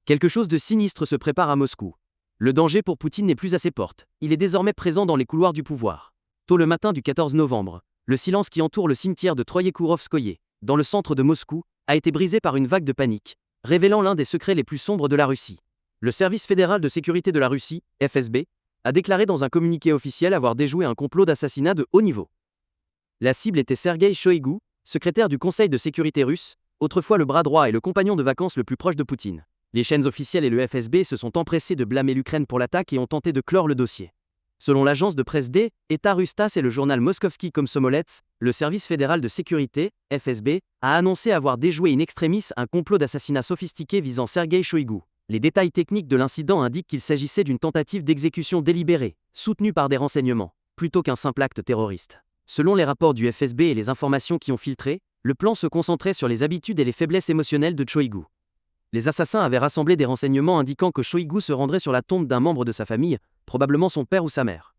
Quelque chose de sinistre se prépare à Moscou. Le danger pour Poutine n'est plus à ses portes, il est désormais présent dans les couloirs du pouvoir. Tôt le matin du 14 novembre, le silence qui entoure le cimetière de Troïekourovskoïe, dans le centre de Moscou, a été brisé par une vague de panique, révélant l'un des secrets les plus sombres de la Russie. Le Service fédéral de sécurité de la Russie, FSB, a déclaré dans un communiqué officiel avoir déjoué un complot d'assassinat de haut niveau. La cible était Sergueï Shoïgou, secrétaire du Conseil de sécurité russe, autrefois le bras droit et le compagnon de vacances le plus proche de Poutine. Les chaînes officielles et le FSB se sont empressés de blâmer l'Ukraine pour l'attaque et ont tenté de clore le dossier. Selon l'agence de presse D, État russe TASS et le journal Moskovski Komsomolets, le Service fédéral de sécurité, FSB, a annoncé avoir déjoué in extremis un complot d'assassinat sophistiqué visant Sergueï Shoïgou. Les détails techniques de l'incident indiquent qu'il s'agissait d'une tentative d'exécution délibérée, soutenue par des renseignements, plutôt qu'un simple acte terroriste. Selon les rapports du FSB et les informations qui ont filtré, le plan se concentrait sur les habitudes et les faiblesses émotionnelles de Shoïgou. Les assassins avaient rassemblé des renseignements indiquant que Shoïgou se rendrait sur la tombe d'un membre de sa famille, probablement son père ou sa mère.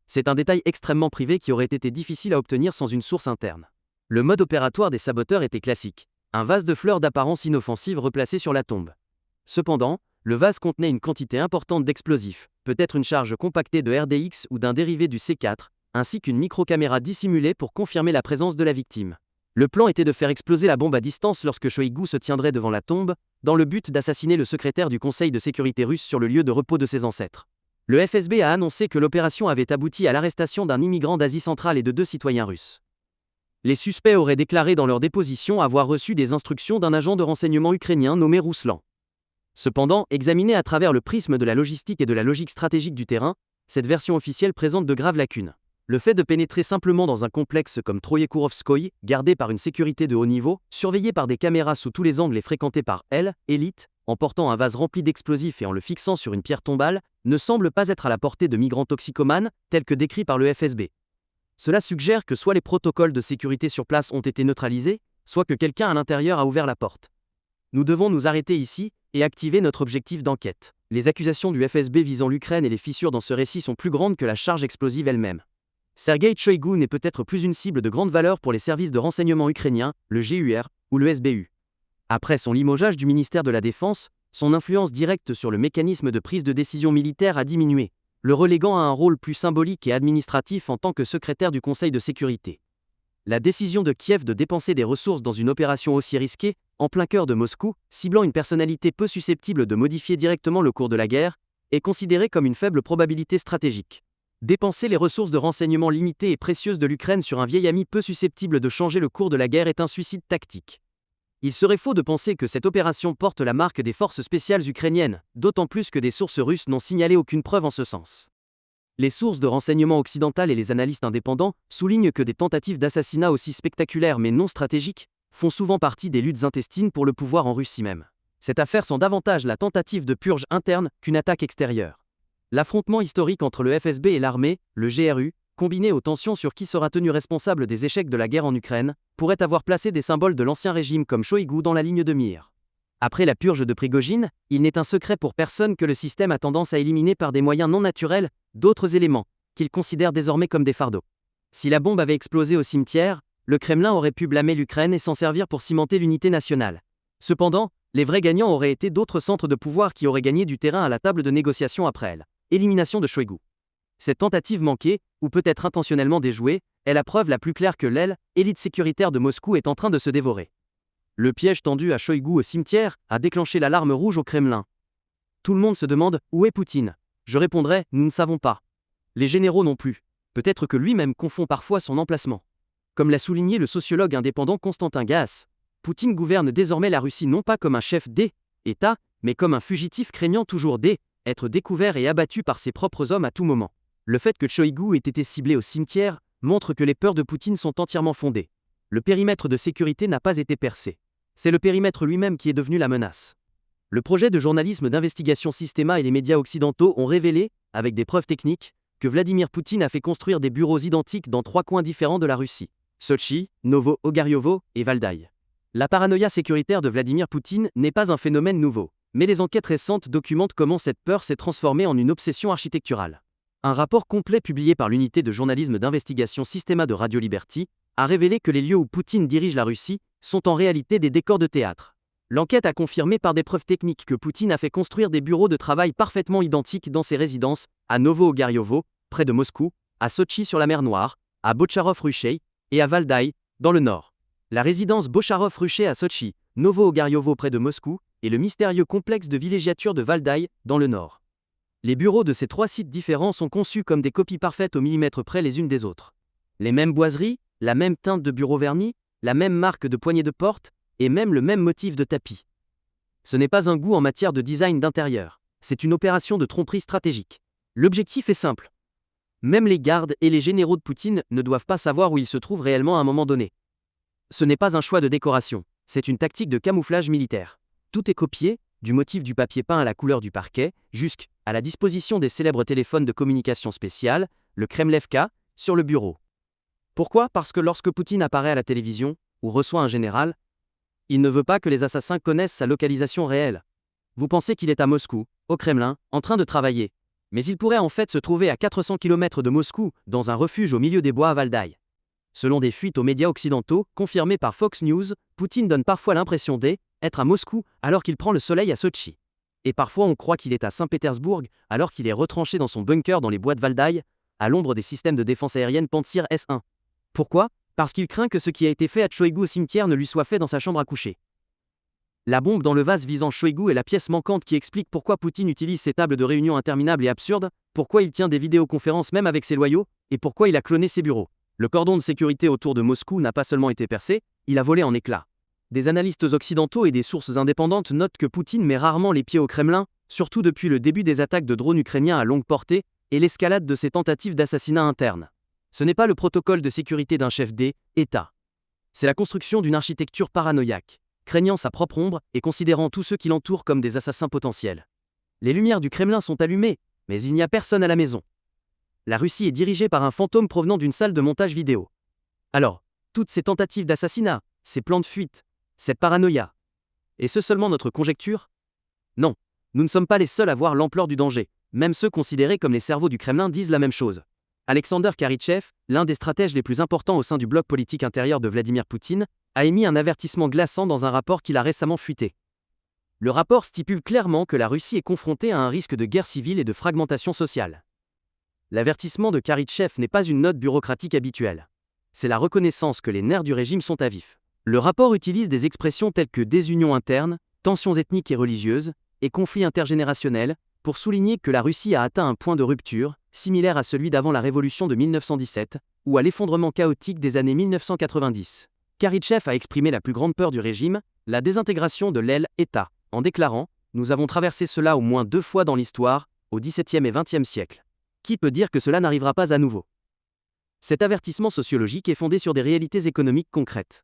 C'est un détail extrêmement privé qui aurait été difficile à obtenir sans une source interne. Le mode opératoire des saboteurs était classique, un vase de fleurs d'apparence inoffensive replacé sur la tombe. Cependant, le vase contenait une quantité importante d'explosifs, peut-être une charge compactée de RDX ou d'un dérivé du C4, ainsi qu'une microcaméra dissimulée pour confirmer la présence de la victime. Le plan était de faire exploser la bombe à distance lorsque Shoïgou se tiendrait devant la tombe, dans le but d'assassiner le secrétaire du Conseil de sécurité russe sur le lieu de repos de ses ancêtres. Le FSB a annoncé que l'opération avait abouti à l'arrestation d'un immigrant d'Asie centrale et de 2 citoyens russes. Les suspects auraient déclaré dans leur déposition avoir reçu des instructions d'un agent de renseignement ukrainien nommé Rouslan. Cependant, examinée à travers le prisme de la logistique et de la logique stratégique du terrain, cette version officielle présente de graves lacunes. Le fait de pénétrer simplement dans un complexe comme Troïekourovskoïe, gardé par une sécurité de haut niveau, surveillé par des caméras sous tous les angles et fréquenté par élite, en portant un vase rempli d'explosifs et en le fixant sur une pierre tombale, ne semble pas être à la portée de migrants toxicomanes, tels que décrits par le FSB. Cela suggère que soit les protocoles de sécurité sur place ont été neutralisés, soit que quelqu'un à l'intérieur a ouvert la porte. Nous devons nous arrêter ici et activer notre objectif d'enquête. Les accusations du FSB visant l'Ukraine et les fissures dans ce récit sont plus grandes que la charge explosive elle-même. Sergueï Shoïgou n'est peut-être plus une cible de grande valeur pour les services de renseignement ukrainiens, le GUR, ou le SBU. Après son limogeage du ministère de la Défense, son influence directe sur le mécanisme de prise de décision militaire a diminué, le reléguant à un rôle plus symbolique et administratif en tant que secrétaire du Conseil de sécurité. La décision de Kiev de dépenser des ressources dans une opération aussi risquée, en plein cœur de Moscou, ciblant une personnalité peu susceptible de modifier directement le cours de la guerre, est considérée comme une faible probabilité stratégique. Dépenser les ressources de renseignement limitées et précieuses de l'Ukraine sur un vieil ami peu susceptible de changer le cours de la guerre est un suicide tactique. Il serait faux de penser que cette opération porte la marque des forces spéciales ukrainiennes, d'autant plus que des sources russes n'ont signalé aucune preuve en ce sens. Les sources de renseignement occidentales et les analystes indépendants soulignent que des tentatives d'assassinat aussi spectaculaires mais non stratégiques font souvent partie des luttes intestines pour le pouvoir en Russie même. Cette affaire sent davantage la tentative de purge interne qu'une attaque extérieure. L'affrontement historique entre le FSB et l'armée, le GRU, combiné aux tensions sur qui sera tenu responsable des échecs de la guerre en Ukraine, pourrait avoir placé des symboles de l'ancien régime comme Shoïgou dans la ligne de mire. Après la purge de Prigojine, il n'est un secret pour personne que le système a tendance à éliminer par des moyens non naturels d'autres éléments, qu'il considère désormais comme des fardeaux. Si la bombe avait explosé au cimetière, le Kremlin aurait pu blâmer l'Ukraine et s'en servir pour cimenter l'unité nationale. Cependant, les vrais gagnants auraient été d'autres centres de pouvoir qui auraient gagné du terrain à la table de négociation après elle. Élimination de Shoïgou. Cette tentative manquée, ou peut-être intentionnellement déjouée, est la preuve la plus claire que l'élite sécuritaire de Moscou est en train de se dévorer. Le piège tendu à Shoïgou au cimetière a déclenché l'alarme rouge au Kremlin. Tout le monde se demande « Où est Poutine ?» Je répondrai « Nous ne savons pas. » Les généraux non plus. Peut-être que lui-même confond parfois son emplacement. Comme l'a souligné le sociologue indépendant Constantin Gaas, Poutine gouverne désormais la Russie non pas comme un chef d'État, mais comme un fugitif craignant toujours être découvert et abattu par ses propres hommes à tout moment. Le fait que Shoïgou ait été ciblé au cimetière montre que les peurs de Poutine sont entièrement fondées. Le périmètre de sécurité n'a pas été percé. C'est le périmètre lui-même qui est devenu la menace. Le projet de journalisme d'investigation Systema et les médias occidentaux ont révélé, avec des preuves techniques, que Vladimir Poutine a fait construire des bureaux identiques dans 3 coins différents de la Russie: Sotchi, Novo-Ogariovo et Valdaï. La paranoïa sécuritaire de Vladimir Poutine n'est pas un phénomène nouveau. Mais les enquêtes récentes documentent comment cette peur s'est transformée en une obsession architecturale. Un rapport complet publié par l'unité de journalisme d'investigation Systema de Radio Liberty a révélé que les lieux où Poutine dirige la Russie sont en réalité des décors de théâtre. L'enquête a confirmé par des preuves techniques que Poutine a fait construire des bureaux de travail parfaitement identiques dans ses résidences, à Novo-Ogaryovo, près de Moscou, à Sotchi sur la mer Noire, à Bocharov-Ruchey et à Valdaï, dans le nord. La résidence Bocharov-Ruchey à Sotchi, Novo-Ogaryovo près de Moscou, et le mystérieux complexe de villégiature de Valdaï, dans le nord. Les bureaux de ces 3 sites différents sont conçus comme des copies parfaites au millimètre près les unes des autres. Les mêmes boiseries, la même teinte de bureau verni, la même marque de poignée de porte, et même le même motif de tapis. Ce n'est pas un goût en matière de design d'intérieur, c'est une opération de tromperie stratégique. L'objectif est simple. Même les gardes et les généraux de Poutine ne doivent pas savoir où ils se trouvent réellement à un moment donné. Ce n'est pas un choix de décoration, c'est une tactique de camouflage militaire. Tout est copié, du motif du papier peint à la couleur du parquet, jusqu'à la disposition des célèbres téléphones de communication spéciale, le Kremlevka, sur le bureau. Pourquoi ? Parce que lorsque Poutine apparaît à la télévision, ou reçoit un général, il ne veut pas que les assassins connaissent sa localisation réelle. Vous pensez qu'il est à Moscou, au Kremlin, en train de travailler. Mais il pourrait en fait se trouver à 400 km de Moscou, dans un refuge au milieu des bois à Valdaï. Selon des fuites aux médias occidentaux, confirmées par Fox News, Poutine donne parfois l'impression d'être à Moscou alors qu'il prend le soleil à Sotchi. Et parfois on croit qu'il est à Saint-Pétersbourg alors qu'il est retranché dans son bunker dans les bois de Valdaï, à l'ombre des systèmes de défense aérienne Pantsir S-1. Pourquoi ? Parce qu'il craint que ce qui a été fait à Shoigu au cimetière ne lui soit fait dans sa chambre à coucher. La bombe dans le vase visant Shoigu est la pièce manquante qui explique pourquoi Poutine utilise ces tables de réunion interminables et absurdes, pourquoi il tient des vidéoconférences même avec ses loyaux, et pourquoi il a cloné ses bureaux. Le cordon de sécurité autour de Moscou n'a pas seulement été percé, il a volé en éclats. Des analystes occidentaux et des sources indépendantes notent que Poutine met rarement les pieds au Kremlin, surtout depuis le début des attaques de drones ukrainiens à longue portée et l'escalade de ses tentatives d'assassinat interne. Ce n'est pas le protocole de sécurité d'un chef d'État. C'est la construction d'une architecture paranoïaque, craignant sa propre ombre et considérant tous ceux qui l'entourent comme des assassins potentiels. Les lumières du Kremlin sont allumées, mais il n'y a personne à la maison. La Russie est dirigée par un fantôme provenant d'une salle de montage vidéo. Alors, toutes ces tentatives d'assassinat, ces plans de fuite, cette paranoïa, est-ce seulement notre conjecture ? Non, nous ne sommes pas les seuls à voir l'ampleur du danger, même ceux considérés comme les cerveaux du Kremlin disent la même chose. Alexander Karytchev, l'un des stratèges les plus importants au sein du bloc politique intérieur de Vladimir Poutine, a émis un avertissement glaçant dans un rapport qu'il a récemment fuité. Le rapport stipule clairement que la Russie est confrontée à un risque de guerre civile et de fragmentation sociale. L'avertissement de Karytchev n'est pas une note bureaucratique habituelle. C'est la reconnaissance que les nerfs du régime sont à vif. Le rapport utilise des expressions telles que désunion interne, tensions ethniques et religieuses, et conflits intergénérationnels, pour souligner que la Russie a atteint un point de rupture, similaire à celui d'avant la révolution de 1917, ou à l'effondrement chaotique des années 1990. Karytchev a exprimé la plus grande peur du régime, la désintégration de l'aile État, en déclarant « Nous avons traversé cela au moins 2 fois dans l'histoire, au XVIIe et XXe siècle. Qui peut dire que cela n'arrivera pas à nouveau ?» Cet avertissement sociologique est fondé sur des réalités économiques concrètes.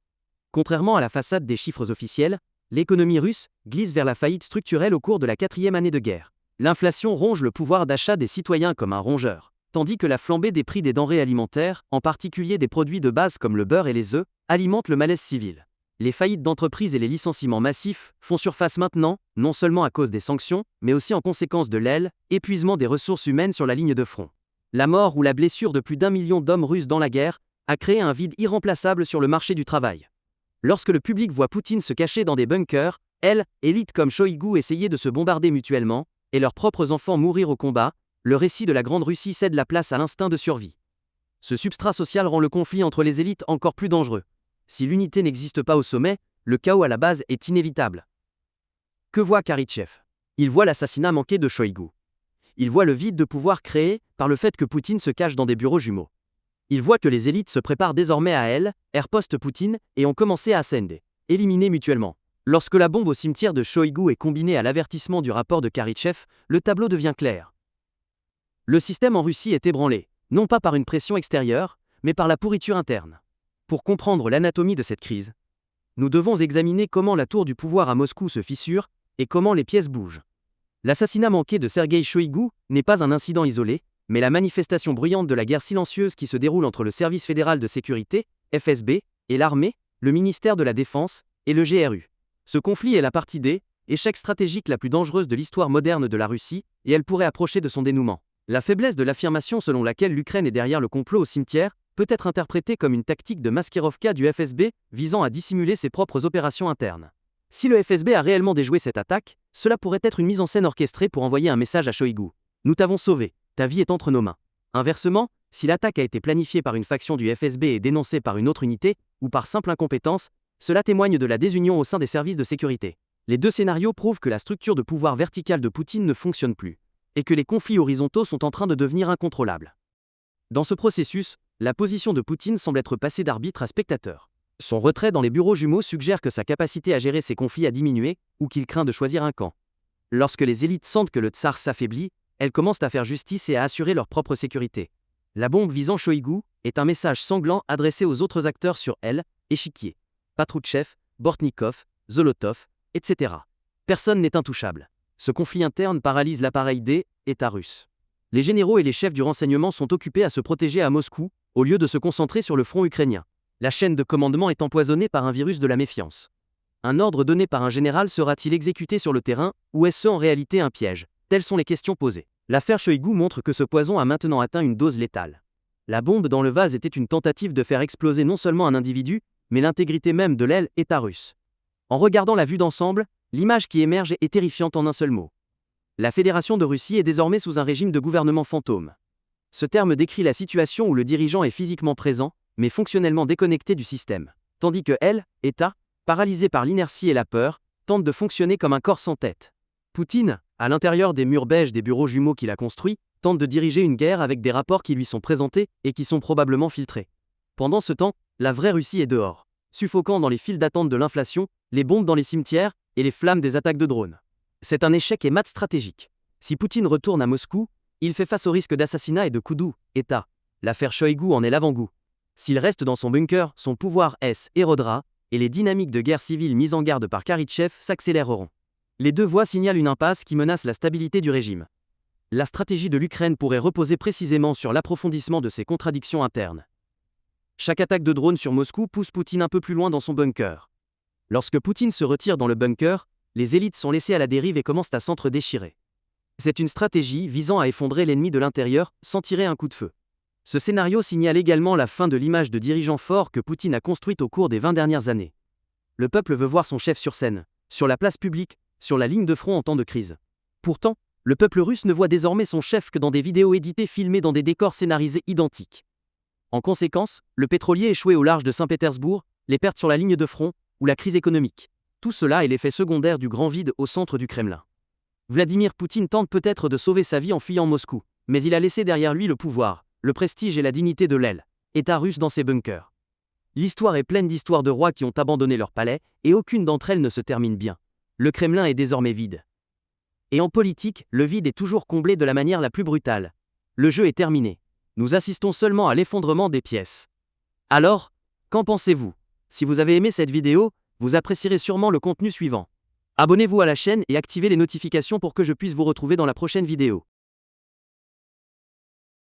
Contrairement à la façade des chiffres officiels, l'économie russe glisse vers la faillite structurelle au cours de la 4e année de guerre. L'inflation ronge le pouvoir d'achat des citoyens comme un rongeur, tandis que la flambée des prix des denrées alimentaires, en particulier des produits de base comme le beurre et les œufs, alimente le malaise civil. Les faillites d'entreprises et les licenciements massifs font surface maintenant, non seulement à cause des sanctions, mais aussi en conséquence de l'épuisement des ressources humaines sur la ligne de front. La mort ou la blessure de plus d'1 million d'hommes russes dans la guerre a créé un vide irremplaçable sur le marché du travail. Lorsque le public voit Poutine se cacher dans des bunkers, élites comme Shoigu essayer de se bombarder mutuellement, et leurs propres enfants mourir au combat, le récit de la Grande Russie cède la place à l'instinct de survie. Ce substrat social rend le conflit entre les élites encore plus dangereux. Si l'unité n'existe pas au sommet, le chaos à la base est inévitable. Que voit Karytchev ? Il voit l'assassinat manqué de Shoigu. Il voit le vide de pouvoir créé par le fait que Poutine se cache dans des bureaux jumeaux. Il voit que les élites se préparent désormais à post-Poutine et ont commencé à s'éliminer, éliminer mutuellement. Lorsque la bombe au cimetière de Shoigu est combinée à l'avertissement du rapport de Karytchev, le tableau devient clair. Le système en Russie est ébranlé, non pas par une pression extérieure, mais par la pourriture interne. Pour comprendre l'anatomie de cette crise, nous devons examiner comment la tour du pouvoir à Moscou se fissure et comment les pièces bougent. L'assassinat manqué de Sergueï Shoigu n'est pas un incident isolé, mais la manifestation bruyante de la guerre silencieuse qui se déroule entre le Service fédéral de sécurité, FSB, et l'armée, le ministère de la Défense, et le GRU. Ce conflit est la partie échec stratégique la plus dangereuse de l'histoire moderne de la Russie, et elle pourrait approcher de son dénouement. La faiblesse de l'affirmation selon laquelle l'Ukraine est derrière le complot au cimetière peut être interprétée comme une tactique de maskirovka du FSB visant à dissimuler ses propres opérations internes. Si le FSB a réellement déjoué cette attaque, cela pourrait être une mise en scène orchestrée pour envoyer un message à Shoigu. Nous t'avons sauvé, ta vie est entre nos mains. Inversement, si l'attaque a été planifiée par une faction du FSB et dénoncée par une autre unité, ou par simple incompétence, cela témoigne de la désunion au sein des services de sécurité. Les deux scénarios prouvent que la structure de pouvoir verticale de Poutine ne fonctionne plus, et que les conflits horizontaux sont en train de devenir incontrôlables. Dans ce processus, la position de Poutine semble être passée d'arbitre à spectateur. Son retrait dans les bureaux jumeaux suggère que sa capacité à gérer ses conflits a diminué, ou qu'il craint de choisir un camp. Lorsque les élites sentent que le tsar s'affaiblit, elles commencent à faire justice et à assurer leur propre sécurité. La bombe visant Shoigu est un message sanglant adressé aux autres acteurs sur l'échiquier. Patrouchev, Bortnikov, Zolotov, etc. Personne n'est intouchable. Ce conflit interne paralyse l'appareil d'État russe. Les généraux et les chefs du renseignement sont occupés à se protéger à Moscou, au lieu de se concentrer sur le front ukrainien. La chaîne de commandement est empoisonnée par un virus de la méfiance. Un ordre donné par un général sera-t-il exécuté sur le terrain, ou est-ce en réalité un piège? Telles sont les questions posées. L'affaire Shoigu montre que ce poison a maintenant atteint une dose létale. La bombe dans le vase était une tentative de faire exploser non seulement un individu, mais l'intégrité même de l'État russe. En regardant la vue d'ensemble, l'image qui émerge est terrifiante en un seul mot. La Fédération de Russie est désormais sous un régime de gouvernement fantôme. Ce terme décrit la situation où le dirigeant est physiquement présent, mais fonctionnellement déconnecté du système, tandis que l'État, paralysé par l'inertie et la peur, tente de fonctionner comme un corps sans tête. Poutine, à l'intérieur des murs beiges des bureaux jumeaux qu'il a construits, tente de diriger une guerre avec des rapports qui lui sont présentés et qui sont probablement filtrés. Pendant ce temps, la vraie Russie est dehors, suffoquant dans les files d'attente de l'inflation, les bombes dans les cimetières et les flammes des attaques de drones. C'est un échec et mat stratégique. Si Poutine retourne à Moscou, il fait face au risque d'assassinat et de coup d'État. L'affaire Shoigu en est l'avant-goût. S'il reste dans son bunker, son pouvoir s'érodera, et les dynamiques de guerre civile mises en garde par Kharichtchev s'accéléreront. Les deux voies signalent une impasse qui menace la stabilité du régime. La stratégie de l'Ukraine pourrait reposer précisément sur l'approfondissement de ses contradictions internes. Chaque attaque de drone sur Moscou pousse Poutine un peu plus loin dans son bunker. Lorsque Poutine se retire dans le bunker, les élites sont laissées à la dérive et commencent à s'entre-déchirer. C'est une stratégie visant à effondrer l'ennemi de l'intérieur sans tirer un coup de feu. Ce scénario signale également la fin de l'image de dirigeant fort que Poutine a construite au cours des 20 dernières années. Le peuple veut voir son chef sur scène, sur la place publique, sur la ligne de front en temps de crise. Pourtant, le peuple russe ne voit désormais son chef que dans des vidéos éditées filmées dans des décors scénarisés identiques. En conséquence, le pétrolier échoué au large de Saint-Pétersbourg, les pertes sur la ligne de front, ou la crise économique. Tout cela est l'effet secondaire du grand vide au centre du Kremlin. Vladimir Poutine tente peut-être de sauver sa vie en fuyant Moscou, mais il a laissé derrière lui le pouvoir, le prestige et la dignité de l'État russe dans ses bunkers. L'histoire est pleine d'histoires de rois qui ont abandonné leur palais, et aucune d'entre elles ne se termine bien. Le Kremlin est désormais vide. Et en politique, le vide est toujours comblé de la manière la plus brutale. Le jeu est terminé. Nous assistons seulement à l'effondrement des pièces. Alors, qu'en pensez-vous? Si vous avez aimé cette vidéo, vous apprécierez sûrement le contenu suivant. Abonnez-vous à la chaîne et activez les notifications pour que je puisse vous retrouver dans la prochaine vidéo.